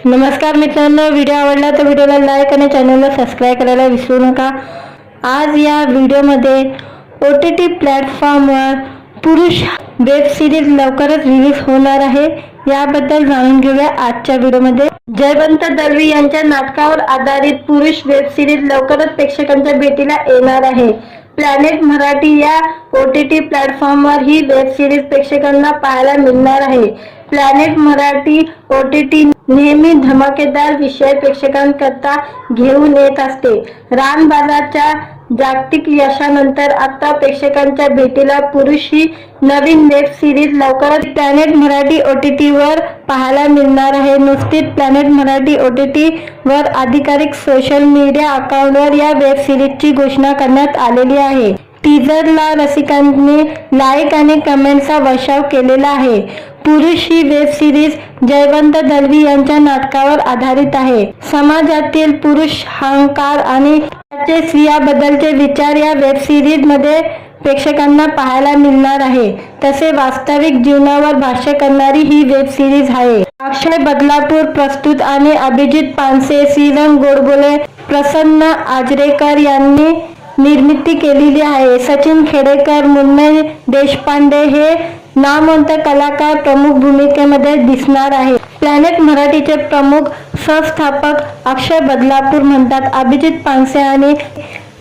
नमस्कार मित्रांनो, व्हिडिओ आवडला तर व्हिडिओला लाईक आणि चॅनलला सबस्क्राईब करायला विसरू नका। आज या व्हिडिओमध्ये OTT प्लॅटफॉर्मवर पुरुष वेब सिरीज लवकरच रिलीज होणार आहे, याबद्दल जाणून घेऊया आजच्या व्हिडिओमध्ये। जयवंत दळवी यांच्या नाटकावर आधारित पुरुष वेब सिरीज लवकरच प्रेक्षकांच्या भेटीला येणार आहे। प्लॅनेट मराठी या OTT प्लॅटफॉर्मवर ही वेब सिरीज प्रेक्षकांना पाहायला मिळणार आहे। प्लॅनेट मराठी OTT नेहमी धमाकेदार विषय प्रेक्षकांकरता घेऊन येत असते। रानबाजारच्या जागतिक यशानंतर आता प्रेक्षकांच्या भेटीला पुरुष ही नवीन वेब सिरीज लवकरच प्लॅनेट मराठी OTT वर पाहायला मिळणार आहे। नुकतीच प्लॅनेट मराठी OTT वर अधिकाधिक सोशल मीडिया अकाउंटवर या वेब सिरीजची घोषणा करण्यात आलेली आहे। टीजरला रसिकांनी लाईक आणि कमेंटचा वर्षाव केलेला आहे। पुरुष ही वेब सिरीज जयवंत दळवी यांच्या नाटकावर आधारित आहे। समाजातील पुरुष अहंकार आणि त्याचे स्त्रियांबद्दलचे विचार या वेब सिरीज मध्ये प्रेक्षकांना पाहायला मिळणार आहे। तसे वास्तविक जीवनावर भाष्य करणारी ही वेब सिरीज आहे। अक्षय बदलापूर प्रस्तुत आणि अभिजित पानसे, श्रीरंग गोडबोले, प्रसन्न आजरेकर यांनी निर्मिती केलेली आहे। सचिन खेडेकर, मुन्ने देशपांडे हे नामवंत कलाकार प्रमुख भूमिकेमध्ये दिसणार आहे। प्लॅनेट मराठीचे प्रमुख संस्थापक अक्षय बदलापूर म्हणतात, अभिजित पानसे आणि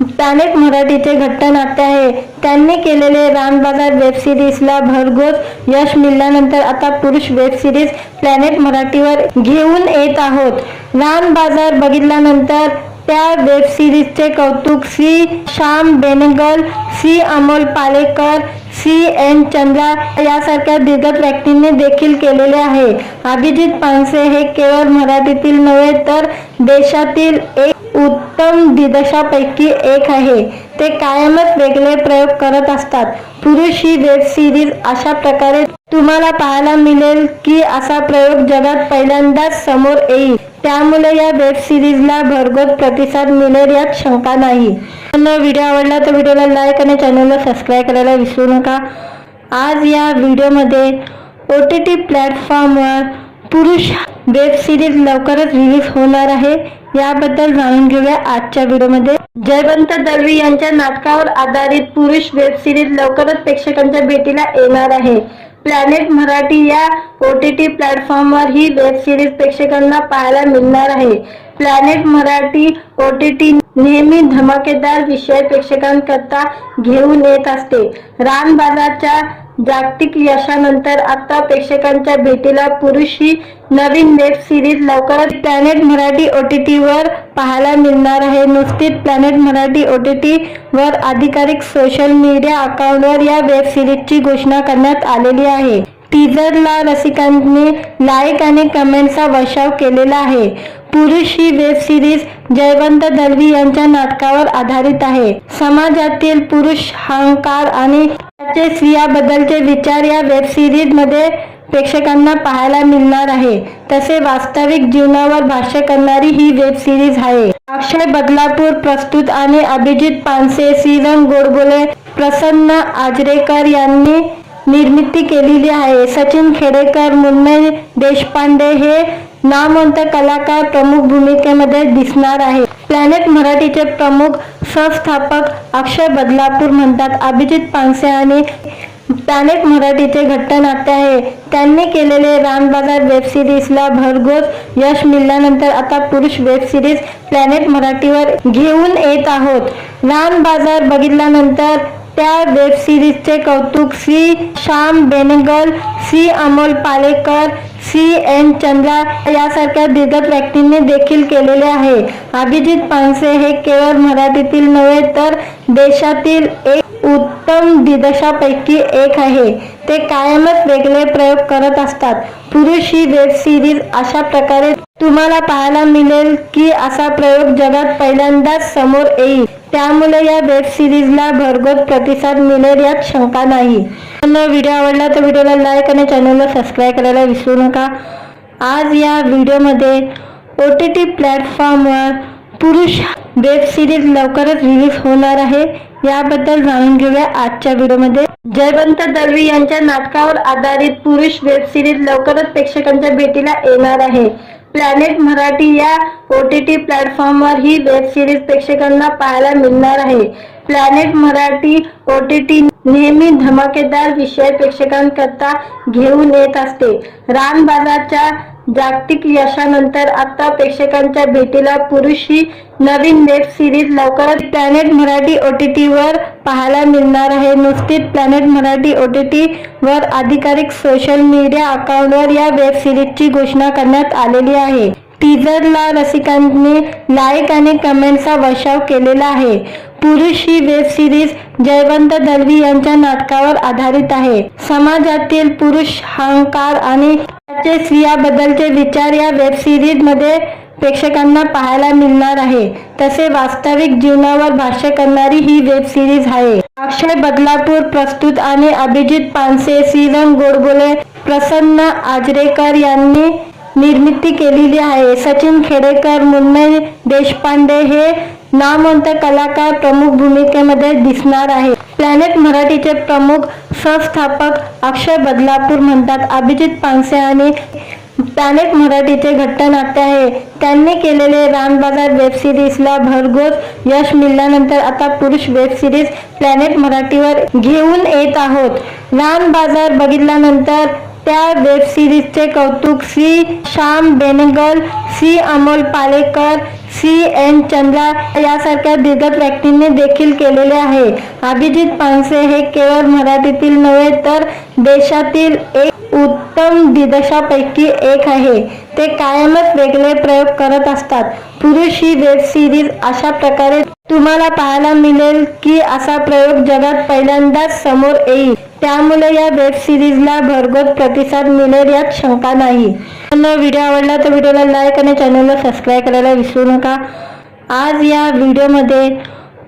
प्लॅनेट मराठीचे घट्टनाट्य आहे। त्यांनी केलेले रानबाजार वेब सिरीजला भरघोस यश मिळाल्यानंतर आता पुरुष वेब सिरीज प्लॅनेट मराठीवर घेऊन येत आहोत। रानबाजार बघितल्यानंतर त्या वेब सिरीजचे कौतुक श्री श्याम बेनेगल, श्री अमोल पालेकर, श्री एन चंद्रा यासारख्या दिग्गज व्यक्तींनी देखील केलेले आहे। अभिजित पानसे हे केवळ मराठीतील नव्हे तर देशातील एक उत्तम दिग्दर्शकांपैकी एक आहे। ते कायमच वेगळे प्रयोग करत असतात। पुरुष ही वेब सिरीज अशा प्रकारे तुम्हाला पाहायला मिळेल की असा प्रयोग जगात पहिल्यांदाच समोर येईल। त्यामुळे या वेब सिरीजला भरघोस प्रतिसाद मिळेल यात शंका नाही। व्हिडिओ आवडला तर व्हिडिओला लाईक आणि चॅनलला सबस्क्राईब करायला विसरू नका। आज या व्हिडिओमध्ये OTT प्लॅटफॉर्मवर पुरुष वेब सिरीज लवकरच रिलीज होणार आहे, याबद्दल जाणून घेऊया आजच्या व्हिडिओमध्ये। जयवंत दळवी यांच्या नाटकावर आधारित पुरुष वेब सिरीज लवकरच प्रेक्षकांच्या भेटीला येणार आहे। प्लॅनेट मराठी या OTT प्लॅटफॉर्मवर ही वेब सिरीज प्रेक्षकांना पाहायला मिळणार आहे। प्लॅनेट मराठी OTT नेहमी धमाकेदार विषय प्रेक्षकांकरता घेऊन येत असते। रानबाजारच्या जागतिक यशानंतर आता प्रेक्षकांच्या भेटीला पुरुष ही नवीन वेब सिरीज लवकरच प्लॅनेट मराठी OTT वर पाहायला मिळणार आहे। नुकतीच प्लॅनेट मराठी OTT वर अधिकाधिक सोशल मीडिया अकाउंटवर या वेब सिरीजची घोषणा करण्यात आलेली आहे। टीजरला रसिकांनी लाईक आणि कमेंटचा वर्षाव केलेला आहे। पुरुष ही वेब सिरीज जयवंत दळवी यांच्या नाटकावर आधारित आहे। समाजातील पुरुष अहंकार आणि त्याचे स्त्रियांबद्दलचे विचार या वेब सिरीज मध्ये प्रेक्षकांना पाहायला मिळणार आहे। तसे वास्तविक जीवनावर भाष्य करणारी ही वेब सिरीज आहे। अक्षय बदलापूर प्रस्तुत आणि अभिजित पानसे, श्रीरंग गोडबोले, प्रसन्न आजरेकर यांनी निर्मिती केलेली आहे। सचिन खेडेकर, मुन्ने देशपांडे हे नामवंत कलाकार प्रमुख भूमिकेमध्ये दिसणार आहे। प्लॅनेट मराठीचे प्रमुख संस्थापक अक्षय बदलापूर म्हणतात, अभिजित पानसे आणि प्लॅनेट मराठीचे घट्टनाट्य आहे। त्यांनी केलेले रानबाजार वेब सिरीजला भरघोस यश मिळाल्यानंतर आता पुरुष वेब सिरीज प्लॅनेट मराठीवर घेऊन येत आहोत। रानबाजार बघितल्यानंतर त्या वेब सिरीजचे कौतुक श्री श्याम बेनेगल, श्री अमोल पालेकर, श्री एन चंद्रा यासारख्या दिग्गज व्यक्तींनी देखील केलेले आहे। अभिजित पानसे हे केवळ मराठीतील नव्हे तर देशातील एक उत्तम दिग्दर्शकांपैकी एक आहे। ते कायमच वेगळे प्रयोग करत असतात। पुरुष ही वेब सिरीज अशा प्रकारे तुम्हाला पाहायला मिळेल की असा प्रयोग जगात पहिल्यांदाच समोर येईल। त्यामुळे या वेब सिरीजला भरघोस प्रतिसाद मिळेल यात शंका नाही। व्हिडिओ आवडला तर व्हिडिओला लाईक आणि चॅनलला सबस्क्राईब करायला विसरू नका। आज या व्हिडिओमध्ये OTT प्लॅटफॉर्मवर पुरुष वेब सिरीज लवकरच रिलीज होणार आहे, याबद्दल जाणून घेऊया आजच्या व्हिडिओमध्ये। जयवंत दळवी यांच्या नाटकावर आधारित पुरुष वेब सिरीज लवकरच प्रेक्षकांच्या भेटीला येणार आहे। प्लॅनेट मराठी या OTT प्लॅटफॉर्मवर ही वेब सिरीज प्रेक्षकांना पाहायला मिळणार आहे. प्लॅनेट मराठी OTT नेहमी धमाकेदार विषय प्रेक्षकांकरता घेऊन येत असते. रानबाजारच्या जागतिक यशानंतर आता प्रेक्षकांच्या भेटीला पुरुष ही नवीन वेब सिरीज लवकरच प्लॅनेट मराठी OTT वर पाहायला मिळणार आहे. नुकतीच प्लॅनेट मराठी OTT वर अधिकाधिक सोशल मीडिया अकाउंटवर या वेब सिरीजची घोषणा करण्यात आलेली आहे. टीजरला रसिकांनी लाईक आणि कमेंटचा वर्षाव केलेला आहे. पुरुष ही वेब सिरीज जयवंत दळवी यांच्या नाटकावर आधारित आहे. समाजातील पुरुष अहंकार आणि त्याचे स्त्रियांबद्दलचे विचार या वेब सिरीज मध्ये प्रेक्षकांना पाहायला मिळणार आहे. तसे वास्तविक जीवनावर भाष्य करणारी ही वेब सिरीज आहे. अक्षय बदलापूर प्रस्तुत आणि अभिजित पानसे, श्रीरंग गोडबोले, प्रसन्न आजरेकर यांनी निर्मिती केलेली आहे. सचिन खेडेकर, मुन्मय देशपांडे हे नामवंत कलाकार प्रमुख भूमिकेमध्ये दिसणार आहे. प्लॅनेट मराठीचे प्रमुख संस्थापक अक्षय बदलापूर म्हणतात. अभिजित पानसे आणि प्लॅनेट मराठीचे घट्ट नाते आहे. त्यांनी केलेले रानबाजार वेब सिरीजला भरघोस यश मिळाल्यानंतर आता पुरुष वेब सिरीज प्लॅनेट मराठीवर घेऊन येत आहोत. रानबाजार बघितल्यानंतर त्या वेब सिरीजचे कौतुक श्री श्याम बेनेगल, श्री अमोल पालेकर, श्री एन चंद्रा यासारख्या दिग्गज व्यक्तींनी देखील केलेले आहे. अभिजित पानसे हे केवळ मराठीतील नव्हे तर देशातील एक उत्तम दिग्दर्शकांपैकी एक आहे. ते कायमच वेगळे प्रयोग करत असतात. पुरुष ही वेब सिरीज अशा प्रकारे तुम्हाला पाहायला मिळेल की असा प्रयोग जगात पहिल्यांदाच समोर येईल. त्यामुळे या वेब सिरीजला भरघोस प्रतिसाद मिळेल यात शंका नाही. व्हिडिओ आवडला तर व्हिडिओला लाईक आणि चॅनलला सबस्क्राईब करायला विसरू नका. आज या व्हिडिओमध्ये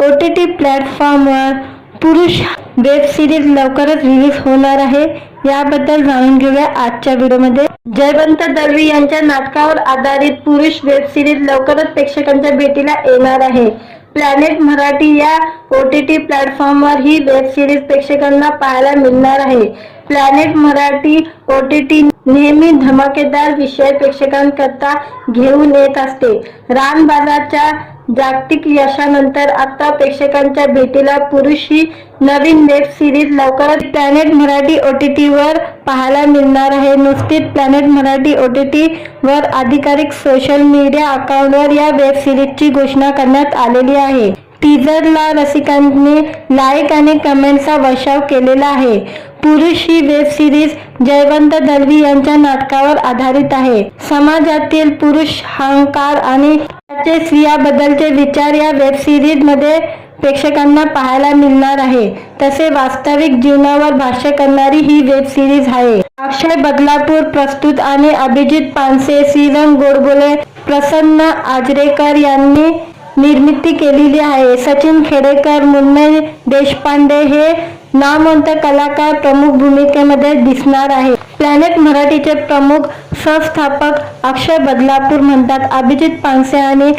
OTT प्लॅटफॉर्मवर पुरुष वेब सिरीज लवकरच रिलीज होणार आहे. याबद्दल जाणून घेऊया आजच्या व्हिडिओमध्ये. जयवंत दळवी यांच्या नाटकावर आधारित पुरुष वेब सिरीज लवकरच प्रेक्षकांच्या भेटीला येणार आहे. प्लॅनेट मराठी या OTT प्लॅटफॉर्मवर ही वेब सिरीज प्रेक्षकांना पाहायला मिळणार आहे. प्लॅनेट मराठी OTT नेहमी धमाकेदार विषय प्रेक्षकांकरता घेऊन येत असते. रानबाजारच्या जागतिक यशानंतर आता प्रेक्षकांच्या भेटीला पुरुष ही नवीन वेब सिरीज लवकरच प्लॅनेट मराठी OTT वर पाहायला मिळणार आहे. नुकतीच प्लॅनेट मराठी OTT वर अधिकाधिक सोशल मीडिया अकाउंटवर या वेब सिरीजची घोषणा करण्यात आलेली आहे. टीजरला रसिकांनी लाईक आणि कमेंटचा वर्षाव केलेला आहे. पुरुष ही वेब सिरीज जयवंत दळवी यांच्या नाटकावर आधारित आहे. समाजातील पुरुष अहंकार आणि त्याचे स्त्रियांबद्दलचे विचार या वेब सिरीज मध्ये प्रेक्षकांना पाहायला मिळणार आहे. तसे वास्तविक जीवनावर भाष्य करणारी ही वेब सिरीज आहे. अक्षय बदलापूर प्रस्तुत आणि अभिजित पानसे, श्रीरंग गोडबोले, प्रसन्न आजरेकर यांनी निर्मिती केलेली आहे. सचिन खेडेकर, मुन्मय देशपांडे हे नामवंत कलाकार प्रमुख भूमिकेमध्ये दिसणार आहे. प्लॅनेट मराठीचे प्रमुख संस्थापक अक्षय बदलापूर म्हणतात. अभिजित पानसे आणि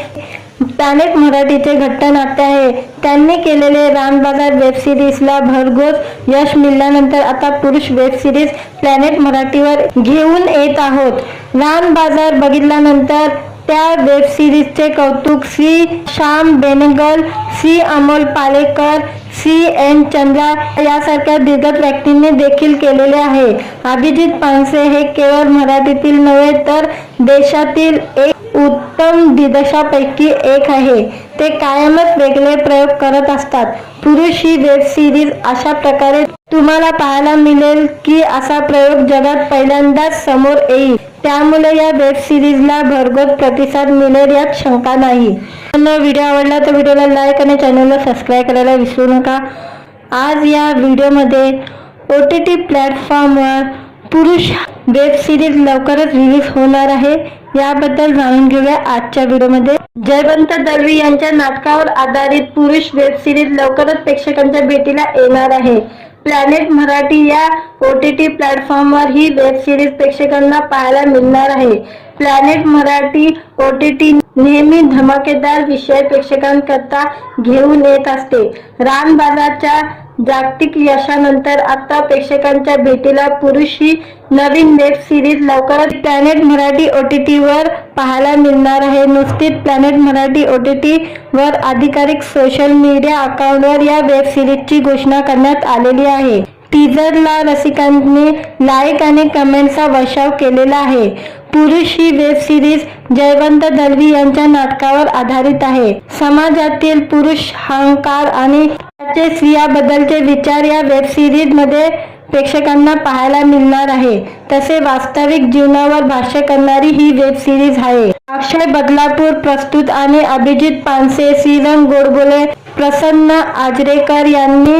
प्लॅनेट मराठीचे घट्ट नाते आहे. त्यांनी केलेले रानबाजार वेब सिरीजला भरघोस यश मिळाल्यानंतर आता पुरुष वेब सिरीज प्लॅनेट मराठीवर घेऊन येत आहोत. रानबाजार बघितल्यानंतर त्या वेब सिरीजचे कौतुक श्री श्याम बेनेगल, श्री अमोल पालेकर, श्री एन चंद्रा यासारख्या दिग्गज व्यक्तींनी देखील केलेले आहे. अभिजित पानसे हे केवळ मराठीतील नव्हे तर देशातील एक उत्तम दिग्दर्शकांपैकी एक आहे. ते कायमच वेगळे प्रयोग करत असतात. पुरुष ही वेब सिरीज अशा प्रकारे तुम्हाला पाहायला मिळेल की असा प्रयोग जगात पहिल्यांदाच समोर येईल. त्यामुळे या वेब सिरीजला भरघोस प्रतिसाद मिळेल यात शंका नाही. व्हिडिओ आवडला तर व्हिडिओला लाईक आणि चॅनलला सबस्क्राईब करायला विसरू नका. आज या व्हिडिओमध्ये OTT प्लॅटफॉर्मवर पुरुष वेब सिरीज लवकरच रिलीज होणार आहे. याबद्दल जाणून घेऊया आजच्या व्हिडिओमध्ये. जयवंत दळवी यांच्या नाटकावर आधारित पुरुष वेब सिरीज लवकरच प्रेक्षकांच्या भेटीला येणार आहे. प्लॅनेट मराठी या OTT प्लॅटफॉर्मवर ही वेब सिरीज प्रेक्षकांना पाहायला मिळणार आहे. प्लॅनेट मराठी OTT नेहमी धमाकेदार विषय प्रेक्षकांकरता घेऊन येत असते. रानबाजारच्या जागतिक यशानंतर आता प्रेक्षकांच्या भेटीला पुरुष ही नवीन वेब सिरीज लवकरच प्लॅनेट मराठी OTT वर पाहायला मिळणार आहे. नुकतीच प्लॅनेट मराठी OTT वर अधिकृत सोशल मीडिया अकाउंटवर या वेब सिरीजची घोषणा करण्यात आलेली आहे. टीजरला रसिकांनी लाईक आणि कमेंटचा वर्षाव केलेला आहे. पुरुष ही वेब सिरीज जयवंत दळवी यांच्या नाटकावर आधारित आहे. समाजातील पुरुष अहंकार आणि त्याचे स्त्रियांबद्दलचे विचार या वेब सिरीज मध्ये प्रेक्षकांना पाहायला मिळणार आहे. तसे वास्तविक जीवनावर भाष्य करणारी ही वेब सिरीज आहे. अक्षय बदलापूर प्रस्तुत आणि अभिजित पानसे, श्रीरंग गोडबोले, प्रसन्न आजरेकर यांनी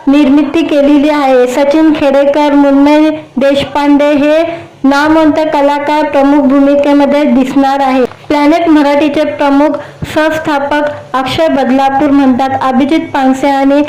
निर्मिती केलेली आहे. सचिन खेडेकर, मुन्मय देशपांडे हे नामवंत कलाकार प्रमुख भूमिकेमध्ये दिसणार आहे. प्लॅनेट मराठीचे प्रमुख संस्थापक अक्षय बदलापूर म्हणतात. अभिजित पानसे आणि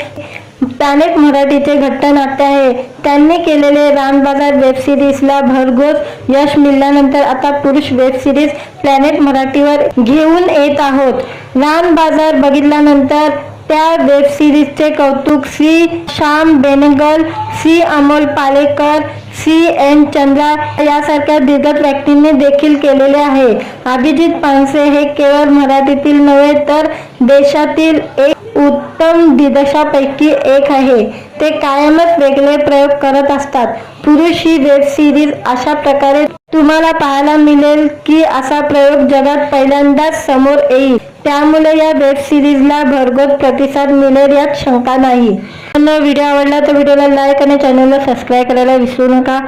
प्लॅनेट मराठीचे घट्टनाट्य आहे. त्यांनी केलेले रानबाजार वेब सिरीजला भरघोस यश मिळाल्यानंतर आता पुरुष वेब सिरीज प्लॅनेट मराठीवर घेऊन येत आहोत. रानबाजार बघितल्यानंतर त्या वेब सिरीजचे कौतुक श्री श्याम बेनेगल, श्री अमोल पालेकर, श्री एन चंद्रा यासारख्या दिग्गज व्यक्तींनी देखील केलेले आहे. अभिजित पानसे हे केवळ मराठीतील नव्हे तर देशातील एक उत्तम दिग्दर्शकांपैकी एक आहे. ते कायमच वेगळे प्रयोग करत असतात. पुरुष ही वेब सिरीज अशा प्रकारे तुम्हाला पाहायला मिळेल की असा प्रयोग जगात पहिल्यांदाच समोर येईल. त्यामुळे या वेब सिरीजला भरघोस प्रतिसाद मिळेल यात शंका नाही. व्हिडिओ आवडला तर व्हिडिओला लाईक आणि चॅनलला सबस्क्राईब करायला विसरू नका.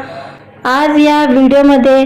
आज या व्हिडिओमध्ये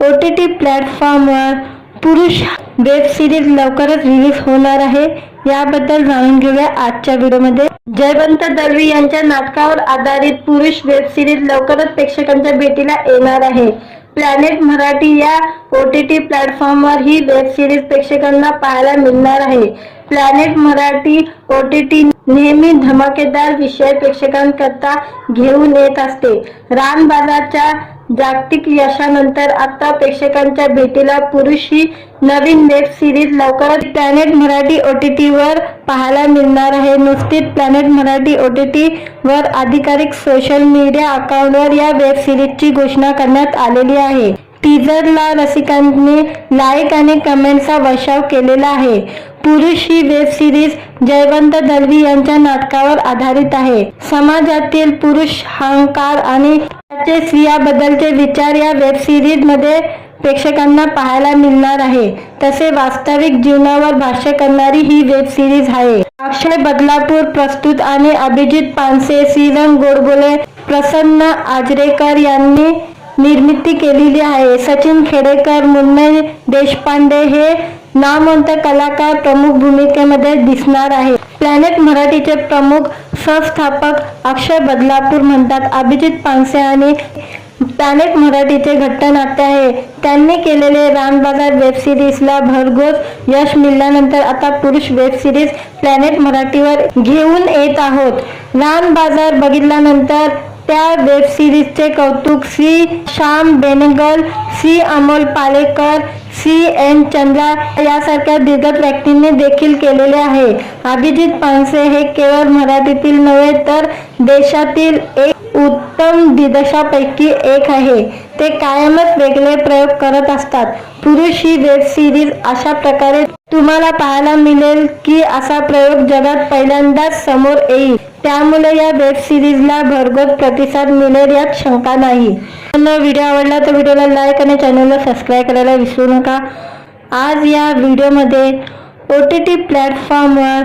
OTT प्लॅटफॉर्मवर पुरुष वेब सिरीज लवकरच रिलीज होणार आहे. याबद्दल जाणून घेऊया आजच्या व्हिडिओमध्ये. जयवंत दळवी यांच्या नाटकावर आधारित पुरुष वेब सिरीज लवकरच प्रेक्षकांच्या भेटीला येणार आहे. प्लॅनेट मराठी या OTT प्लॅटफॉर्मवर ही वेब सिरीज प्रेक्षकांना पाहायला मिळणार आहे. प्लॅनेट मराठी OTT नेहमी धमाकेदार विषय प्रेक्षकांकरता घेऊन येत असते. रानबाजारच्या जागतिक यशानंतर आता प्रेक्षकांच्या भेटीला पुरुष ही नवीन वेब सिरीज लवकरच प्लॅनेट मराठी OTT वर पाहायला मिळणार आहे. नुकतीच प्लॅनेट मराठी OTT वर अधिकृत सोशल मीडिया अकाउंटवर या वेब सिरीजची घोषणा करण्यात आलेली आहे. टीजरला रसिकांनी लाईक आणि कमेंटचा वर्षाव केलेला आहे. पुरुष ही वेब सिरीज जयवंत दळवी यांच्या नाटकावर आधारित आहे. समाजातील पुरुष अहंकार आणि त्याचे स्त्रियांबद्दलचे विचार या वेब सिरीज मध्ये प्रेक्षकांना पाहायला मिळणार आहे. तसे वास्तविक जीवनावर भाष्य करणारी ही वेब सिरीज आहे. अक्षय बदलापूर प्रस्तुत आणि अभिजित पानसे, श्रीरंग गोडबोले, प्रसन्न आजरेकर यांनी निर्मिती केलेली आहे. सचिन खेडेकर, मुन्मय देशपांडे हे नामवंत कलाकार प्रमुख भूमिकेमध्ये दिसणार आहे. प्लॅनेट मराठीचे प्रमुख संस्थापक अक्षय बदलापूर म्हणतात. अभिजित पानसे आणि प्लॅनेट मराठीचे घट्टनाट्य आहे. त्यांनी केलेले रानबाजार वेब सिरीजला भरघोस यश मिळाल्यानंतर आता पुरुष वेब सिरीज प्लॅनेट मराठीवर घेऊन येत आहोत. रानबाजार बघितल्यानंतर त्या वेब सिरीजचे कौतुक श्री श्याम बेनेगल, श्री अमोल पालेकर, श्री एन चंद्रा यासारख्या दिग्गज व्यक्तींनी देखील केलेले आहे. अभिजित पानसे हे केवळ मराठीतील नव्हे तर देशातील एक उत्तम दिग्दर्शकांपैकी एक आहे. ते कायमच वेगळे प्रयोग करत असतात. पुरुष ही वेब सिरीज अशा प्रकारे तुम्हाला पाहायला मिळेल की असा प्रयोग जगात पहिल्यांदाच समोर येईल. त्यामुळे या वेब सिरीजला भरघोस प्रतिसाद मिळेल यात शंका नाही. व्हिडिओ आवडला तर व्हिडिओला लाईक आणि चॅनलला सबस्क्राईब करायला विसरू नका. आज या व्हिडिओमध्ये OTT प्लॅटफॉर्मवर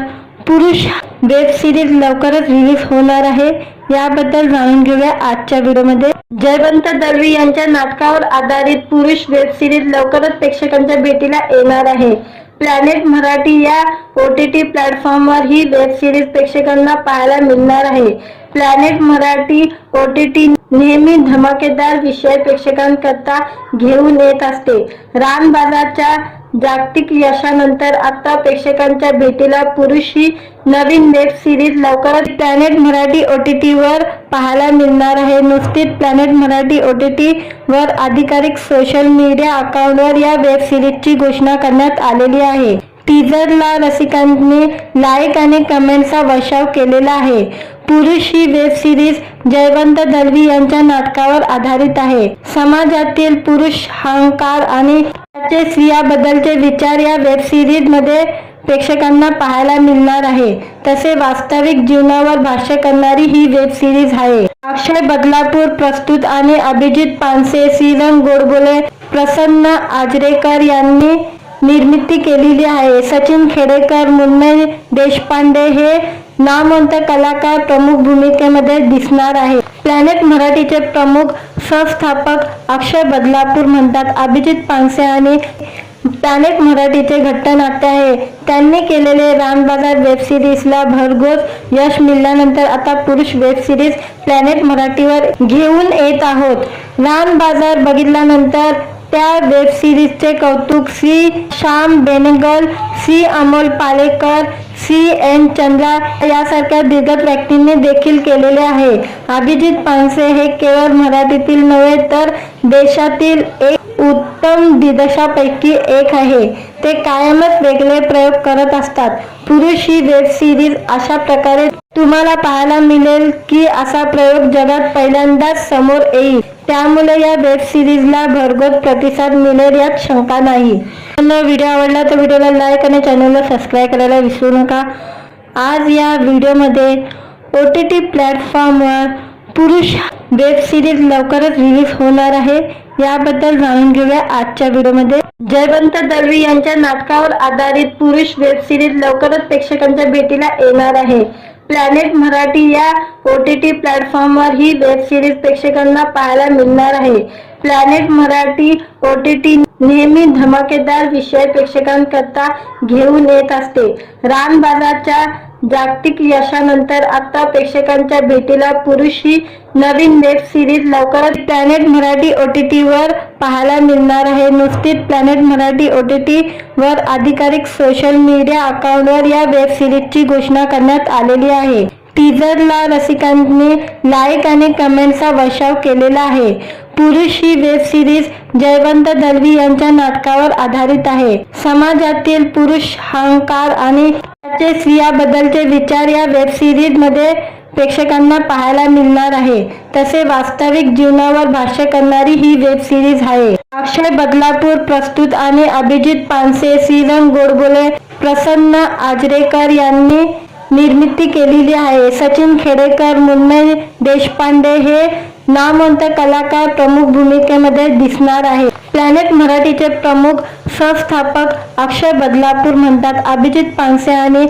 पुरुष वेब सिरीज लवकरच रिलीज होणार आहे. याबद्दल जाणून घेऊया आजच्या व्हिडिओमध्ये. जयवंत दळवी यांच्या नाटकावर आधारित पुरुष वेब सिरीज लवकरच प्रेक्षकांच्या भेटीला येणार आहे. प्लॅनेट मराठी या OTT प्लॅटफॉर्मवर ही वेब सिरीज प्रेक्षकांना पाहायला मिळणार आहे. प्लॅनेट मराठी OTT नेहमी धमाकेदार विषय प्रेक्षकांकरता घेऊन येत असते. रानबाजारच्या जागतिक यशानंतर आता प्रेक्षकांच्या भेटीला पुरुष ही नवीन वेब सिरीज लवकरच प्लॅनेट मराठी OTT वर पाहायला मिळणार आहे. नुकतीच प्लॅनेट मराठी OTT वर अधिकृत सोशल मीडिया अकाउंटवर या वेब सिरीजची घोषणा करण्यात आलेली आहे. टीजरला रसिकांनी लाईक आणि कमेंटचा वर्षाव केलेला आहे. पुरुष ही वेब सिरीज जयवंत दळवी यांच्या नाटकावर आधारित आहे. समाजातील पुरुष अहंकार आणि त्याचे स्त्रियांबद्दलचे विचार या वेब सिरीज मध्ये प्रेक्षकांना पाहायला मिळणार आहे. तसे वास्तविक जीवनावर भाष्य करणारी ही वेब सिरीज आहे. अक्षय बदलापूर प्रस्तुत आणि अभिजित पानसे, श्रीरंग गोडबोले, प्रसन्न आजरेकर यांनी निर्मिती केलेली आहे. सचिन खेडेकर, मुन्नई देशपांडे हे नामवंत कलाकार प्रमुख भूमिकेमध्ये दिसणार आहे. प्लॅनेट मराठीचे प्रमुख संस्थापक अक्षय बदलापूर म्हणतात. अभिजित पानसे आणि प्लॅनेट मराठीचे घट्ट नाट्य आहे. त्यांनी केलेले रानबाजार वेब सिरीजला भरघोस यश मिळाल्यानंतर आता पुरुष वेब सिरीज प्लॅनेट मराठीवर घेऊन येत आहोत. रानबाजार बघितल्यानंतर त्या वेब सिरीजचे कौतुक श्री श्याम बेनेगल, श्री अमोल पालेकर, श्री एन चंद्रा यासारख्या दिग्गज व्यक्तींनी देखील केलेले आहे. अभिजित पानसे हे केवळ मराठीतील नव्हे तर देशातील एक उत्तम दिग्दर्शकांपैकी एक आहे. ते कायमच वेगळे प्रयोग करत असतात. पुरुष ही वेब सिरीज अशा प्रकारे तुम्हाला पाहायला मिळेल की असा प्रयोग जगात पहिल्यांदाच समोर येईल. त्यामुळे या वेब सिरीजला भरघोस प्रतिसाद मिळेल यात शंका नाही. व्हिडिओ आवडला तर व्हिडिओला लाईक आणि चॅनलला सबस्क्राईब करायला विसरू नका. आज या व्हिडिओमध्ये OTT प्लॅटफॉर्मवर पुरुष वेब सिरीज लवकरच रिलीज होणार आहे. याबद्दल जाणून घेऊया आजच्या व्हिडिओमध्ये. जयवंत दळवी यांच्या नाटकावर आधारित पुरुष वेब सिरीज लवकरच प्रेक्षकांच्या भेटीला येणार आहे. प्लॅनेट मराठी या OTT प्लॅटफॉर्मवर ही वेब सिरीज प्रेक्षकांना पाहायला मिळणार आहे. प्लॅनेट मराठी OTT नेहमी धमाकेदार विषय प्रेक्षकांकरता घेऊन येत असते. रानबाजारच्या जागतिक यशानंतर आता प्रेक्षकांच्या भेटीला पुरुष ही नवीन वेब सिरीज लवकरच प्लॅनेट मराठी OTT वर पाहायला मिळणार आहे. नुकतीच प्लॅनेट मराठी OTT वर अधिकाधिक सोशल मीडिया अकाउंटवर या वेब सिरीजची घोषणा करण्यात आलेली आहे. टीजरला रसिकांनी लाईक आणि कमेंटचा वर्षाव केलेला आहे. पुरुष ही वेब सिरीज जयवंत दळवी यांच्या नाटकावर आधारित आहे. समाजातील पुरुष अहंकार आणि त्याचे स्त्रियांबद्दलचे विचार या वेब सिरीज मध्ये प्रेक्षकांना पाहायला मिळणार आहे. तसे वास्तविक जीवनावर भाष्य करणारी ही वेब सिरीज आहे. अक्षय बदलापूर प्रस्तुत आणि अभिजित पानसे, श्रीरंग गोडबोले, प्रसन्न आजरेकर यांनी निर्मिती केलेली आहे. सचिन खेडेकर, मुन्नई देशपांडे हे नामवंत कलाकार प्रमुख भूमिकेमध्ये दिसणार आहे. प्लॅनेट मराठीचे प्रमुख संस्थापक अक्षय बदलापूर म्हणतात. अभिजित पानसे आणि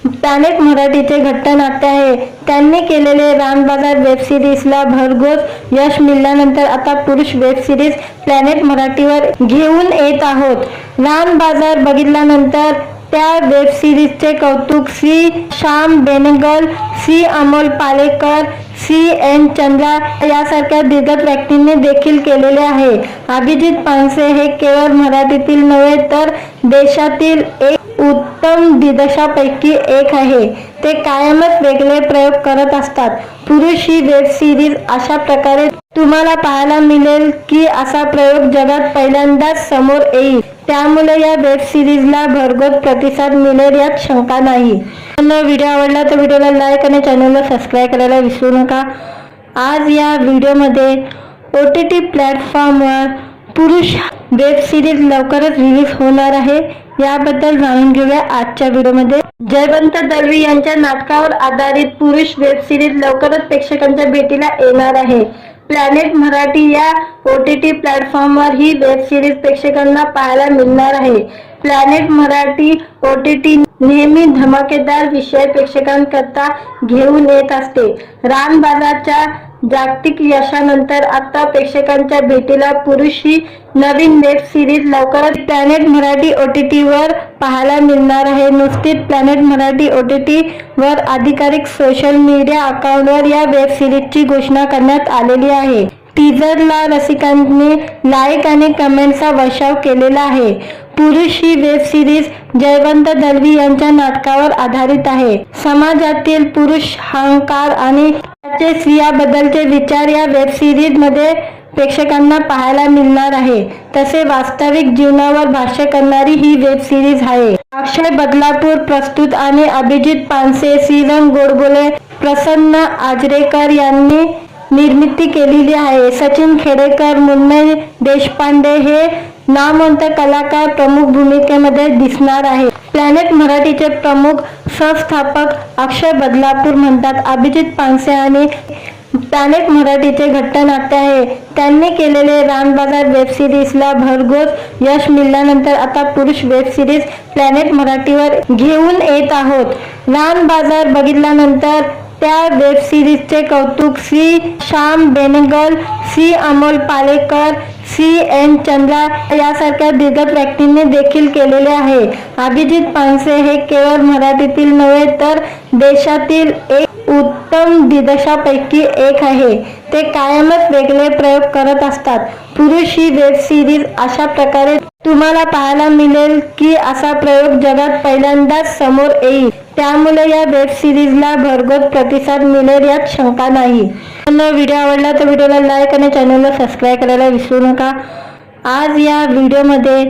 प्लॅनेट मराठीचे घट्ट नाट्य आहे. त्यांनी केलेले रानबाजार वेब सिरीजला भरघोस यश मिळाल्यानंतर आता पुरुष वेब सिरीज प्लॅनेट मराठीवर घेऊन येत आहोत. रानबाजार बघितल्यानंतर त्या वेब सिरीजचे कौतुक श्री श्याम बेनेगल, श्री अमोल पालेकर, श्री एन चंद्रा यासारख्या दिग्गज व्यक्तींनी देखील केलेले आहे. अभिजित पानसे हे केवळ मराठीतील नव्हे तर देशातील एक उत्तम दिग्दर्शकांपैकी एक आहे. ते कायमच वेगळे प्रयोग करत असतात. पुरुष ही वेब सिरीज अशा प्रकारे तुम्हाला पाहायला मिळेल की असा प्रयोग जगात पहिल्यांदाच समोर येईल. त्यामुळे या वेब सिरीजला भरघोस प्रतिसाद मिळेल यात शंका नाही. व्हिडिओ आवडला तर व्हिडिओला लाईक आणि चॅनलला सबस्क्राईब करायला विसरू नका. आज या व्हिडिओमध्ये OTT प्लॅटफॉर्मवर पुरुष वेब सिरीज लवकरच रिलीज होणार आहे. याबद्दल जाणून घेऊया आजच्या व्हिडिओमध्ये. जयवंत दळवी यांच्या नाटकावर आधारित पुरुष वेब सिरीज लवकरच प्रेक्षकांच्या भेटीला येणार आहे. प्लॅनेट मराठी या OTT प्लॅटफॉर्मवर ही वेब सिरीज प्रेक्षकांना पाहायला मिळणार आहे. प्लॅनेट मराठी OTT नेहमी धमाकेदार विषय प्रेक्षकांकरता घेऊन येत असते. रानबाजारच्या जागतिक यशानंतर आता प्रेक्षकांच्या भेटीला पुरुष ही नवीन वेब सिरीज लवकरच प्लॅनेट मराठी OTT वर पाहायला मिळणार आहे. नुकतीच प्लॅनेट मराठी OTT वर अधिकाधिक सोशल मीडिया अकाउंटवर या वेब सिरीजची घोषणा करण्यात आलेली आहे. टीजरला रसिकांनी लाईक आणि कमेंटचा वर्षाव केलेला आहे. पुरुष ही वेब सिरीज जयवंत दळवी यांच्या नाटकावर आधारित आहे. समाजातील पुरुष अहंकार आणि त्याचे स्त्रियांबद्दलचे विचार या वेब सिरीज मध्ये प्रेक्षकांना पाहायला मिळणार आहे. तसे वास्तविक जीवनावर भाष्य करणारी ही वेब सिरीज आहे. अक्षय बदलापूर प्रस्तुत आणि अभिजित पानसे, श्रीरंग गोडबोले, प्रसन्न आजरेकर यांनी निर्मिती केलेली आहे. सचिन खेडेकर, मुन्ने देशपांडे हे नामवंत कलाकार प्रमुख भूमिकेमध्ये दिसणार आहे. प्लॅनेट मराठीचे प्रमुख संस्थापक अक्षय बदलापूर म्हणतात. अभिजित पानसे आणि प्लॅनेट मराठीचे घट्टनाट्य आहे. त्यांनी केलेले रानबाजार वेब सिरीजला भरघोस यश मिळाल्यानंतर आता पुरुष वेब सिरीज प्लॅनेट मराठीवर घेऊन येत आहोत. रानबाजार बघितल्यानंतर त्या वेब सिरीजचे कौतुक श्री श्याम बेनेगल, श्री अमोल पालेकर, श्री एन चंद्रा यासारख्या दिग्गज व्यक्तींनी देखील केलेले आहे. अभिजित पानसे हे केवळ मराठीतील नव्हे तर देशातील एक उत्तम दिग्दर्शकांपैकी एक आहे. ते कायमच वेगळे प्रयोग करत असतात. पुरुष ही वेब सिरीज अशा प्रकारे तुम्हाला पाहायला मिळेल की असा प्रयोग जगात पहिल्यांदाच समोर येईल. त्यामुळे या वेब सिरीजला भरघोस प्रतिसाद मिळेल यात शंका नाही. व्हिडिओ आवडला तर व्हिडिओला लाईक आणि चॅनलला सबस्क्राईब करायला विसरू नका. आज या व्हिडिओमध्ये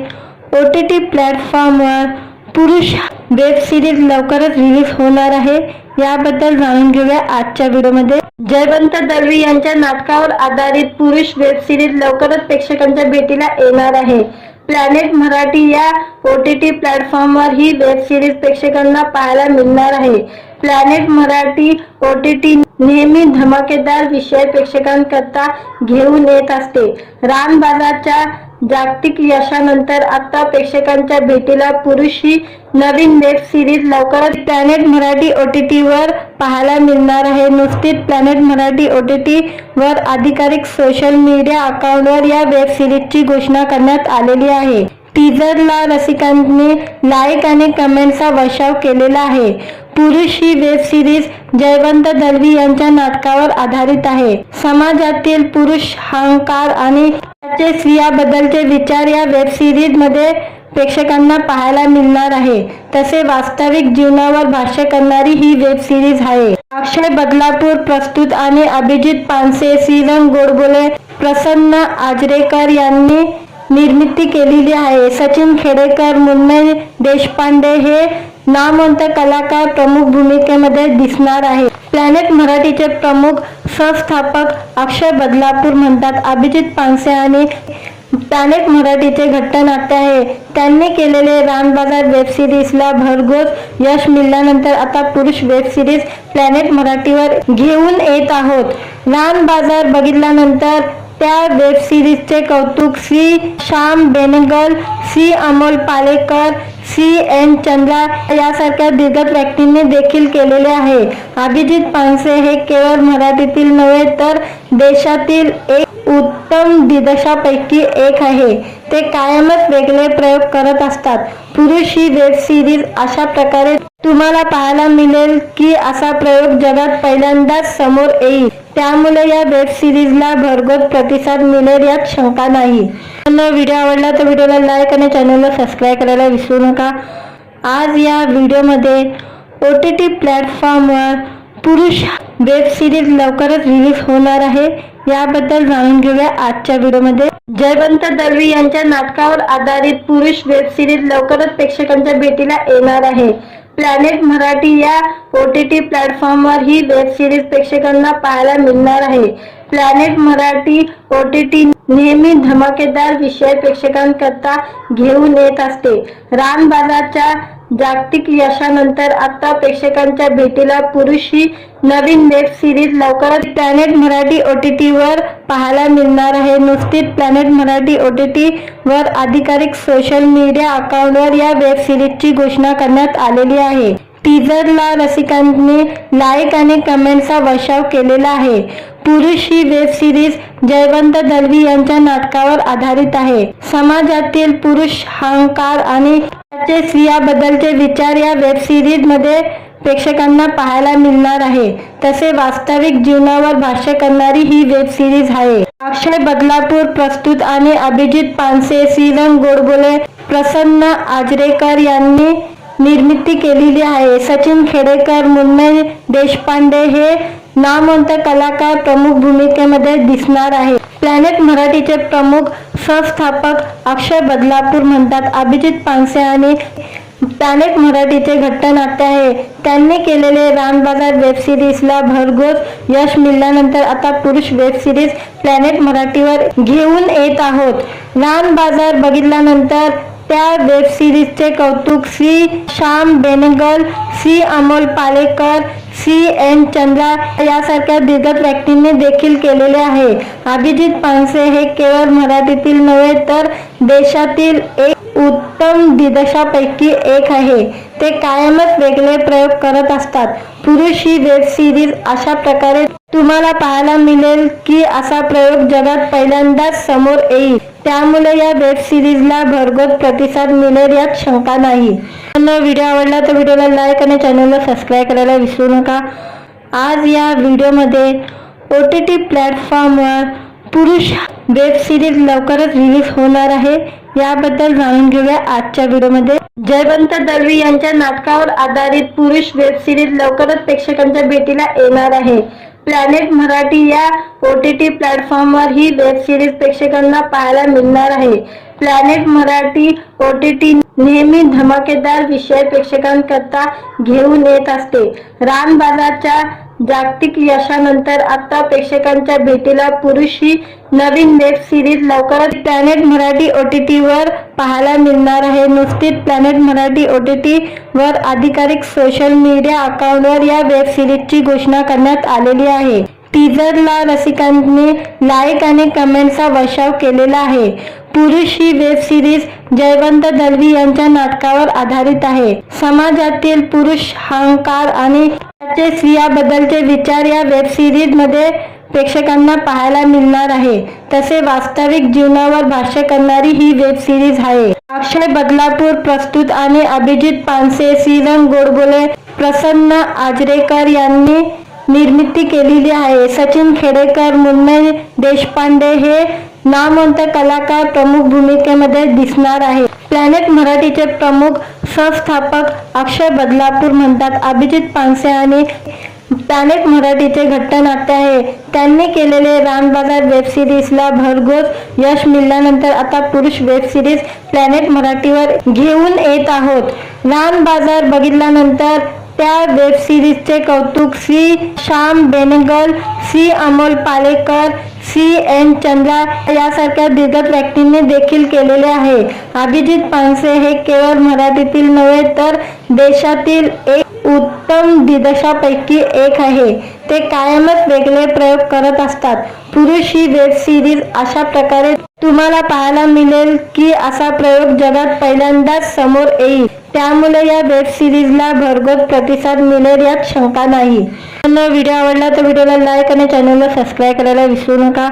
OTT प्लॅटफॉर्मवर पुरुष वेब सिरीज लवकरच रिलीज होणार आहे. याबद्दल जाणून घेऊया आजच्या व्हिडिओमध्ये. जयवंत दळवी यांच्या नाटकावर आधारित पुरुष वेब सिरीज लवकरच प्रेक्षकांच्या भेटीला येणार आहे. प्लॅनेट मराठी या OTT प्लॅटफॉर्मवर ही वेब सिरीज प्रेक्षकांना पाहायला मिळणार आहे. प्लॅनेट मराठी OTT नेहमी धमाकेदार विषय प्रेक्षकांकरता घेऊन येत असते. रानबाजारच्या जागतिक यशानंतर आता प्रेक्षकांच्या भेटीला पुरुष ही नवीन वेब सिरीज लवकरच प्लॅनेट मराठी OTT वर पाहायला मिळणार आहे. नुकतीच प्लॅनेट मराठी OTT वर अधिकाधिक सोशल मीडिया अकाउंटवर या वेब सिरीजची घोषणा करण्यात आलेली आहे. टीजरला रसिकांनी लाईक आणि कमेंटचा वर्षाव केलेला आहे. पुरुष ही वेब सिरीज जयवंत दळवी यांच्या नाटकावर आधारित आहे. समाजातील पुरुष अहंकार आणि त्याचे स्त्रियांबद्दलचे विचार या वेब सिरीज मध्ये प्रेक्षकांना पाहायला मिळणार आहे. तसे वास्तविक जीवनावर भाष्य करणारी ही वेब सिरीज आहे. अक्षय बदलापूर प्रस्तुत आणि अभिजित पानसे, श्रीरंग गोडबोले, प्रसन्न आजरेकर यांनी निर्मिती केलेली आहे. सचिन खेडेकर, मुन्ने देशपांडे हे नामवंत कलाकार प्रमुख भूमिकेमध्ये दिसणार आहे. प्लॅनेट मराठीचे प्रमुख संस्थापक अक्षय बदलापूर म्हणतात. अभिजित पानसे आणि प्लॅनेट मराठीचे घट्टनाट्य आहे. त्यांनी केलेले रानबाजार वेब सिरीजला भरघोस यश मिळाल्यानंतर आता पुरुष वेब सिरीज प्लॅनेट मराठीवर घेऊन येत आहोत. रानबाजार बघितल्यानंतर त्या वेब सिरीजचे कौतुक श्री श्याम बेनेगल, श्री अमोल पालेकर, श्री एन चंद्रा यासारख्या दिग्गज व्यक्तींनी देखील केलेले आहे. अभिजित पानसे हे केवळ मराठीतील नव्हे तर देशातील एक उत्तम दिग्दर्शकांपैकी एक आहे. ते कायमच वेगळे प्रयोग करत असतात. पुरुष ही वेब सिरीज अशा प्रकारे तुम्हाला पाहायला मिळेल की असा प्रयोग जगात पहिल्यांदाच समोर येईल. त्यामुळे या वेब सिरीजला भरघोस प्रतिसाद मिळेल यात शंका नाही. व्हिडिओ आवडला तर व्हिडिओला लाईक आणि चॅनलला सबस्क्राईब करायला विसरू नका. आज या व्हिडिओमध्ये OTT प्लॅटफॉर्मवर पुरुष वेब सिरीज लवकरच रिलीज होणार आहे. याबद्दल जाणून घेऊया आजच्या व्हिडिओमध्ये. जयवंत दळवी यांच्या नाटकावर आधारित पुरुष वेब सिरीज लवकरच प्रेक्षकांच्या भेटीला येणार आहे. प्लॅनेट मराठी या OTT प्लॅटफॉर्मवर ही वेब सिरीज प्रेक्षकांना पाहायला मिळणार आहे. प्लॅनेट मराठी OTT नेहमी धमाकेदार विषय प्रेक्षकांकरता घेऊन येत असते. रानबाजारच्या जागतिक यशानंतर आता प्रेक्षकांच्या भेटीला पुरुष ही नवीन वेब सिरीज लवकरच प्लॅनेट मराठी OTT वर पाहायला मिळणार आहे. नुकतीच प्लॅनेट मराठी OTT वर अधिकाधिक सोशल मीडिया अकाउंटवर या वेब सिरीजची घोषणा करण्यात आलेली आहे. टीजरला रसिकांनी लाईक आणि कमेंटचा वर्षाव केलेला आहे. पुरुष ही वेब सिरीज जयवंत दळवी यांच्या नाटकावर आधारित आहे. समाजातील पुरुष अहंकार आणि त्याचे स्त्रियांबद्दलचे विचार या वेब सिरीज मध्ये प्रेक्षकांना पाहायला मिळणार आहे. तसे वास्तविक जीवनावर भाष्य करणारी ही वेब सिरीज आहे. अक्षय बदलापूर प्रस्तुत आणि अभिजित पानसे, श्रीरंग गोडबोले, प्रसन्न आजरेकर यांनी निर्मिती केलेली आहे. सचिन खेडेकर, मुन्ने देशपांडे हे नामवंत कलाकार प्रमुख भूमिकेमध्ये दिसणार आहे. प्लॅनेट मराठीचे प्रमुख संस्थापक अक्षय बदलापूर म्हणतात. अभिजित पानसे आणि प्लॅनेट मराठीचे घट्टनाट्य आहे. त्यांनी केलेले रानबाजार वेब सिरीजला भरघोस यश मिळाल्यानंतर आता पुरुष वेब सिरीज प्लॅनेट मराठीवर घेऊन येत आहोत. रानबाजार बघितल्यानंतर त्या वेब सिरीजचे कौतुक श्री श्याम बेनेगल, श्री अमोल पालेकर, श्री एन चंद्रा यासारख्या दिग्गज व्यक्तींनी देखील केलेले आहे. अभिजित पानसे हे केवळ मराठीतील नव्हे तर देशातील एक उत्तम दिग्दर्शकांपैकी एक आहे. ते कायमच वेगळे प्रयोग करत असतात. पुरुष ही वेब सिरीज अशा प्रकारे तुम्हाला पाहायला मिळेल की असा प्रयोग जगात पहिल्यांदाच समोर येईल. त्यामुळे या वेब सिरीजला भरघोस प्रतिसाद मिळेल यात शंका नाही. व्हिडिओ आवडला तर व्हिडिओला लाईक आणि चॅनलला सबस्क्राईब करायला विसरू नका. आज या व्हिडिओमध्ये OTT प्लॅटफॉर्मवर पुरुष वेब सिरीज लवकरच रिलीज होणार आहे. याबद्दल जाणून घेऊया आजच्या व्हिडिओमध्ये. जयवंत दळवी यांच्या नाटकावर आधारित पुरुष वेब सिरीज लवकरच प्रेक्षकांच्या भेटीला येणार आहे. प्लॅनेट मराठी या OTT प्लॅटफॉर्मवर ही वेब सिरीज प्रेक्षकांना पाहायला मिळणार आहे. प्लॅनेट मराठी OTT नेहमी धमाकेदार विषय प्रेक्षकांकरता घेऊन येत असते. रानबाजारच्या जागतिक यशानंतर आता प्रेक्षकांच्या भेटीला पुरुष ही नवीन वेब सिरीज लवकरच प्लॅनेट मराठी OTT वर पाहायला मिळणार आहे. नुकतीच प्लॅनेट मराठी OTT वर अधिकाधिक सोशल मीडिया अकाउंटवर या वेब सिरीजची घोषणा करण्यात आलेली आहे. टीजरला रसिकांनी लाईक आणि कमेंटचा वर्षाव केलेला आहे. पुरुष ही वेब सिरीज जयवंत दळवी यांच्या नाटकावर आधारित आहे. समाजातील पुरुष अहंकार आणि त्याचे स्त्रियांबद्दलचे विचार या वेब सिरीज मध्ये प्रेक्षकांना पाहायला मिळणार आहे. तसे वास्तविक जीवनावर भाष्य करणारी ही वेब सिरीज आहे. अक्षय बदलापूर प्रस्तुत आणि अभिजित पानसे, श्रीरंग गोडबोले, प्रसन्न आजरेकर यांनी निर्मिती केलेली आहे. सचिन खेडेकर, मुन्ने देशपांडे हे नामवंत कलाकार प्रमुख भूमिकेमध्ये दिसणार आहे. प्लॅनेट मराठीचे प्रमुख संस्थापक अक्षय बदलापूर म्हणतात. अभिजित पानसे आणि प्लॅनेट मराठीचे घट्टनाट्य आहे. त्यांनी केलेले रानबाजार वेब सिरीजला भरघोस यश मिळाल्यानंतर आता पुरुष वेब सिरीज प्लॅनेट मराठीवर घेऊन येत आहोत. रानबाजार बघितल्यानंतर त्या वेब सिरीजचे कौतुक श्री श्याम बेनेगल, श्री अमोल पालेकर, श्री एन चंद्रा यासारख्या दिग्गज व्यक्तींनी देखील केलेले आहे. अभिजित पानसे हे केवळ मराठीतील नव्हे तर देशातील एक उत्तम दिग्दर्शकांपैकी एक आहे. ते कायमच वेगळे प्रयोग करत असतात. पुरुष ही वेब सिरीज अशा प्रकारे तुम्हाला पाहायला मिळेल की असा प्रयोग जगात पहिल्यांदाच समोर येईल. त्यामुळे या वेब सिरीजला भरघोस प्रतिसाद मिळेल यात शंका नाही. व्हिडिओ आवडला तर व्हिडिओला लाईक आणि चॅनलला सबस्क्राईब करायला विसरू नका.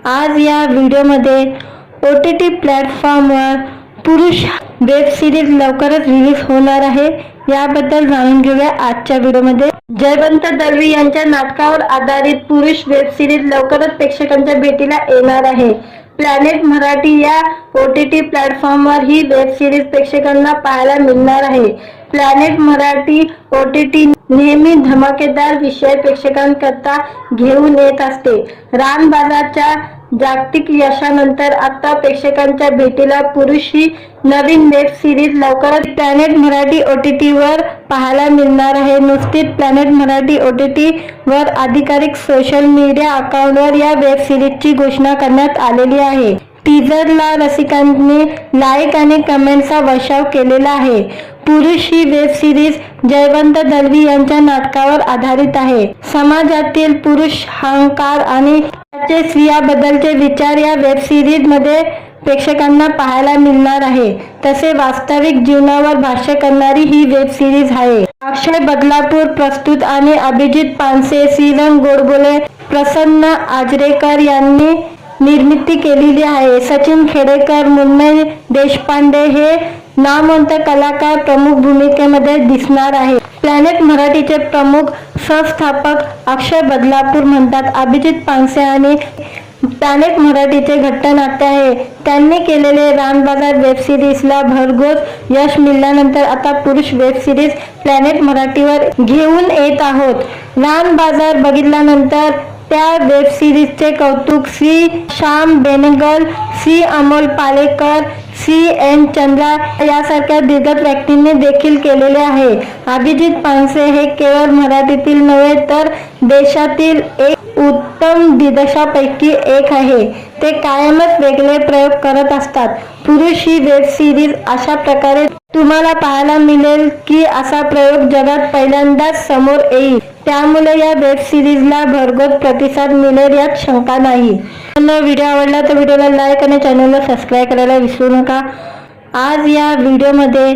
आज या व्हिडिओमध्ये OTT प्लॅटफॉर्मवर पुरुष वेब सिरीज लवकरच रिलीज होणार आहे. याबद्दल जाणून घेऊया आजच्या व्हिडिओमध्ये. जयवंत दळवी यांच्या नाटकावर आधारित पुरुष वेब सिरीज लवकरच प्रेक्षकांच्या भेटीला येणार आहे. प्लॅनेट मराठी या OTT प्लॅटफॉर्मवर ही वेब सिरीज प्रेक्षकांना पाहायला मिळणार आहे. प्लॅनेट मराठी OTT नेहमी धमाकेदार विषय प्रेक्षकांकरता घेऊन येत असते. रानबाजारच्या जागतिक यशानंतर आता प्रेक्षकांच्या भेटीला पुरुष ही नवीन वेब सिरीज लवकरच प्लॅनेट मराठी OTT वर पाहायला मिळणार आहे. नुकतीच प्लॅनेट मराठी OTT वर अधिकाधिक सोशल मीडिया अकाउंटवर या वेब सिरीजची घोषणा करण्यात आलेली आहे. टीजरला रसिकांनी लाईक आणि कमेंटचा वर्षाव केलेला आहे. पुरुष ही वेब सिरीज जयवंत दळवी यांच्या नाटकावर आधारित आहे. समाजातील पुरुष अहंकार आणि त्याचे स्त्रियांबद्दलचे विचार या वेब सिरीज मध्ये प्रेक्षकांना पाहायला मिळणार आहे. तसे वास्तविक जीवनावर भाष्य करणारी ही वेब सिरीज आहे. अक्षय बदलापूर प्रस्तुत आणि अभिजित पानसे, श्रीरंग गोडबोले, प्रसन्न आजरेकर यांनी निर्मिती केलेली आहे. सचिन खेडेकर, मुन्ने देशपांडे हे नामवंत कलाकार प्रमुख भूमिकेमध्ये दिसणार आहे. प्लॅनेट मराठीचे प्रमुख संस्थापक अक्षय बदलापूर म्हणतात. अभिजित पानसे आणि प्लॅनेट मराठीचे घट्टनाट्य आहे. त्यांनी केलेले रानबाजार वेब सिरीजला भरघोस यश मिळाल्यानंतर आता पुरुष वेब सिरीज प्लॅनेट मराठीवर घेऊन येत आहोत. रानबाजार बघितल्यानंतर त्या वेब सिरीजचे कौतुक श्री श्याम बेनेगल, श्री अमोल पालेकर, C.N. चंद्रा यासारख्या दिग्गज व्यक्तींनी देखील केलेले आहे. अभिजित पानसे हे केवळ मराठीतील नव्हे तर देशातील एक उत्तम दिग्दर्शकांपैकी एक आहे. ते कायमच वेगळे प्रयोग करत असतात. पुरुष ही वेब सिरीज अशा प्रकारे तुम्हाला पाहायला मिळेल की असा प्रयोग जगात पहिल्यांदाच समोर येईल. त्यामुळे या वेब सिरीजला भरघोस प्रतिसाद मिळेल यात शंका नाही. व्हिडिओ आवडला तर व्हिडिओला लाईक आणि चॅनलला सबस्क्राईब करायला विसरू नका. आज या व्हिडिओमध्ये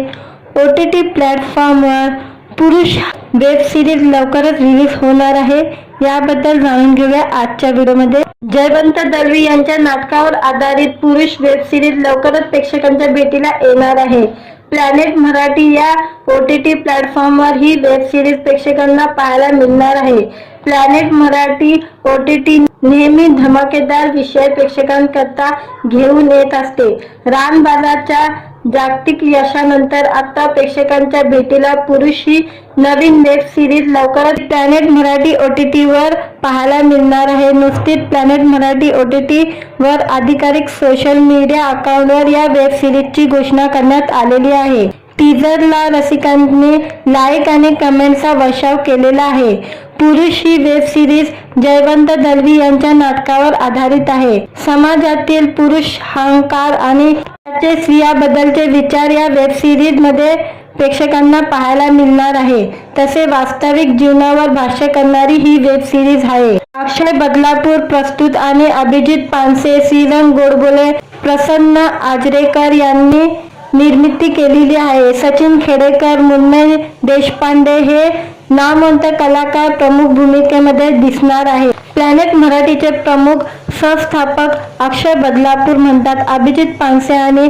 OTT प्लॅटफॉर्मवर पुरुष वेब सिरीज लवकरच रिलीज होणार आहे. याबद्दल जाणून घेऊया आजच्या व्हिडिओमध्ये. जयवंत दळवी यांच्या नाटकावर आधारित पुरुष वेब सिरीज लवकरच प्रेक्षकांच्या भेटीला येणार आहे. प्लॅनेट मराठी या OTT प्लॅटफॉर्मवर ही वेब सिरीज प्रेक्षकांना पाहायला मिळणार आहे. प्लॅनेट मराठी OTT नेहमी धमाकेदार विषय प्रेक्षकांकरता घेऊन येत असते. रानबाजारच्या जागतिक यशानंतर आता प्रेक्षकांच्या भेटीला पुरुष ही नवीन वेब सिरीज लवकरच प्लॅनेट मराठी OTT वर पाहायला मिळणार आहे. नुकतीच प्लॅनेट मराठी OTT वर अधिकाधिक सोशल मीडिया अकाउंटवर या वेब सिरीजची घोषणा करण्यात आलेली आहे. टीजरला रसिकांनी लाईक आणि कमेंटचा वर्षाव केलेला आहे. पुरुष ही वेब सिरीज जयवंत दळवी यांच्या नाटकावर आधारित आहे. समाजातील पुरुष अहंकार आणि त्याचे स्त्रियांबद्दलचे विचार या वेब सिरीज मध्ये प्रेक्षकांना पाहायला मिळणार आहे. तसे वास्तविक जीवनावर भाष्य करणारी ही वेब सिरीज आहे. अक्षय बदलापूर प्रस्तुत आणि अभिजित पानसे, श्रीरंग गोडबोले, प्रसन्न आजरेकर यांनी निर्मिती केलेली आहे. सचिन खेडेकर, मुन्नई देशपांडे हे नामवंत कलाकार प्रमुख भूमिकेमध्ये दिसणार आहे. प्लॅनेट मराठीचे प्रमुख संस्थापक अक्षय बदलापूर म्हणतात. अभिजित पानसे आणि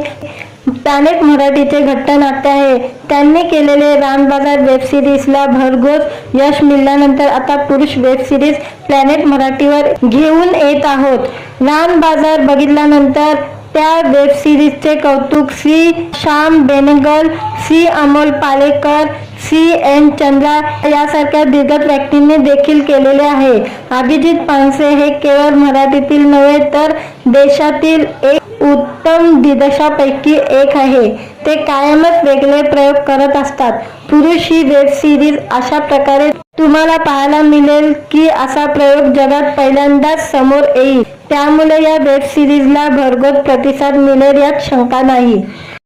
प्लॅनेट मराठीचे घट्ट नाते आहे. त्यांनी केलेले रानबाजार वेब सिरीजला भरघोस यश मिळाल्यानंतर आता पुरुष वेब सिरीज प्लॅनेट मराठीवर घेऊन येत आहोत. रानबाजार बघितल्यानंतर त्या वेब सिरीजचे कौतुक श्री श्याम बेनेगल, श्री अमोल पालेकर, C.N. चंद्रा यासारख्या दिग्गज व्यक्तींनी देखील केलेले आहे. अभिजित पानसे हे केवळ मराठीतील नव्हे तर देशातील एक उत्तम दिग्दर्शकांपैकी एक आहे. ते कायमच वेगळे प्रयोग करत असतात. पुरुष ही वेब सिरीज अशा प्रकारे तुम्हाला पाहायला मिळेल की असा प्रयोग जगात पहिल्यांदाच समोर येईल. त्यामुळे या वेब सिरीजला भरघोस प्रतिसाद मिळेल यात शंका नाही.